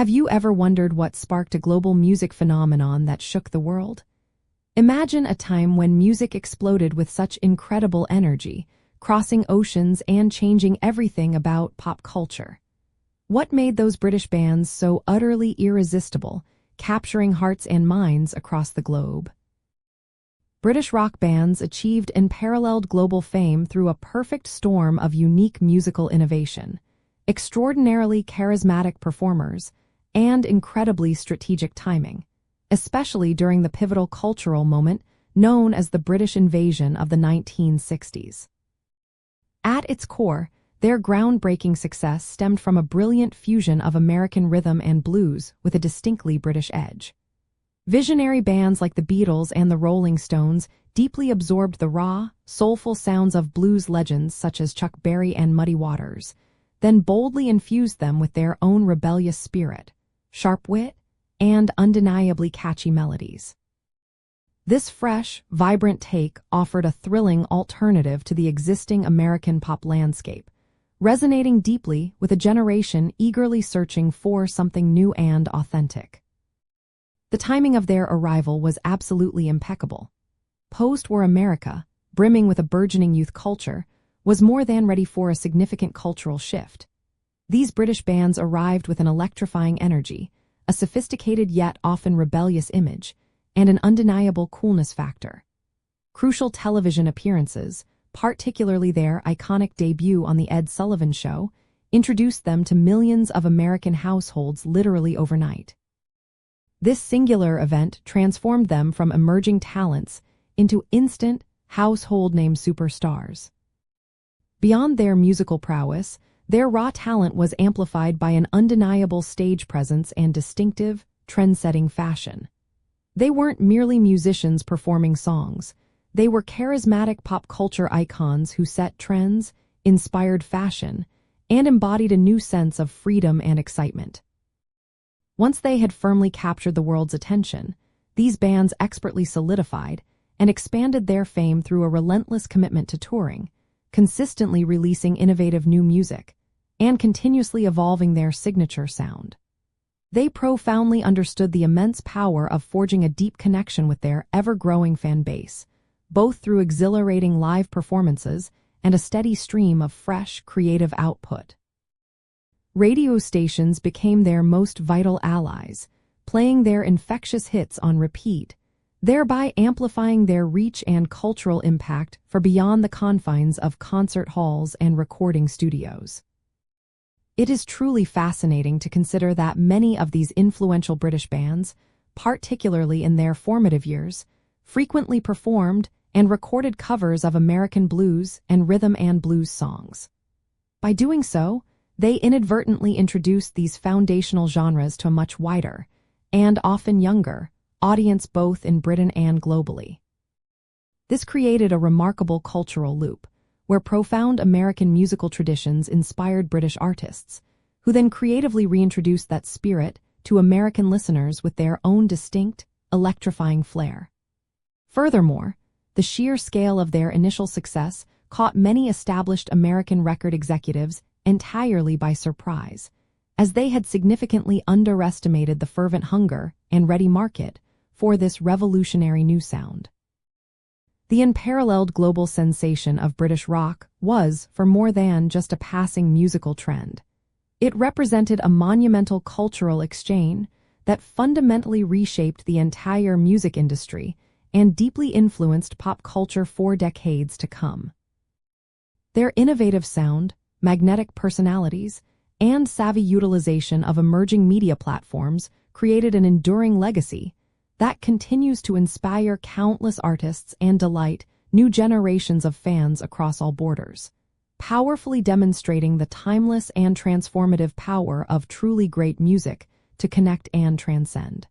Have you ever wondered what sparked a global music phenomenon that shook the world? Imagine a time when music exploded with such incredible energy, crossing oceans and changing everything about pop culture. What made those British bands so utterly irresistible, capturing hearts and minds across the globe? British rock bands achieved unparalleled global fame through a perfect storm of unique musical innovation, extraordinarily charismatic performers, and incredibly strategic timing, especially during the pivotal cultural moment known as the British invasion of the 1960s. At its core, their groundbreaking success stemmed from a brilliant fusion of American rhythm and blues with a distinctly British edge. Visionary bands like the Beatles and the Rolling Stones deeply absorbed the raw, soulful sounds of blues legends such as Chuck Berry and Muddy Waters, then boldly infused them with their own rebellious spirit, sharp wit, and undeniably catchy melodies. This fresh, vibrant take offered a thrilling alternative to the existing American pop landscape, resonating deeply with a generation eagerly searching for something new and authentic. The timing of their arrival was absolutely impeccable. Post-war America, brimming with a burgeoning youth culture, was more than ready for a significant cultural shift. These British bands arrived with an electrifying energy, a sophisticated yet often rebellious image, and an undeniable coolness factor. Crucial television appearances, particularly their iconic debut on The Ed Sullivan Show, introduced them to millions of American households literally overnight. This singular event transformed them from emerging talents into instant, household name superstars. Beyond their musical prowess, their raw talent was amplified by an undeniable stage presence and distinctive, trend-setting fashion. They weren't merely musicians performing songs. They were charismatic pop culture icons who set trends, inspired fashion, and embodied a new sense of freedom and excitement. Once they had firmly captured the world's attention, these bands expertly solidified and expanded their fame through a relentless commitment to touring, consistently releasing innovative new music, and continuously evolving their signature sound. They profoundly understood the immense power of forging a deep connection with their ever-growing fan base, both through exhilarating live performances and a steady stream of fresh, creative output. Radio stations became their most vital allies, playing their infectious hits on repeat, thereby amplifying their reach and cultural impact for beyond the confines of concert halls and recording studios. It is truly fascinating to consider that many of these influential British bands, particularly in their formative years, frequently performed and recorded covers of American blues and rhythm and blues songs. By doing so, they inadvertently introduced these foundational genres to a much wider, and often younger, audience both in Britain and globally. This created a remarkable cultural loop, where profound American musical traditions inspired British artists, who then creatively reintroduced that spirit to American listeners with their own distinct, electrifying flair. Furthermore, the sheer scale of their initial success caught many established American record executives entirely by surprise, as they had significantly underestimated the fervent hunger and ready market for this revolutionary new sound. The unparalleled global sensation of British rock was, for more than just a passing musical trend. It represented a monumental cultural exchange that fundamentally reshaped the entire music industry and deeply influenced pop culture for decades to come. Their innovative sound, magnetic personalities, and savvy utilization of emerging media platforms created an enduring legacy that continues to inspire countless artists and delight new generations of fans across all borders, powerfully demonstrating the timeless and transformative power of truly great music to connect and transcend.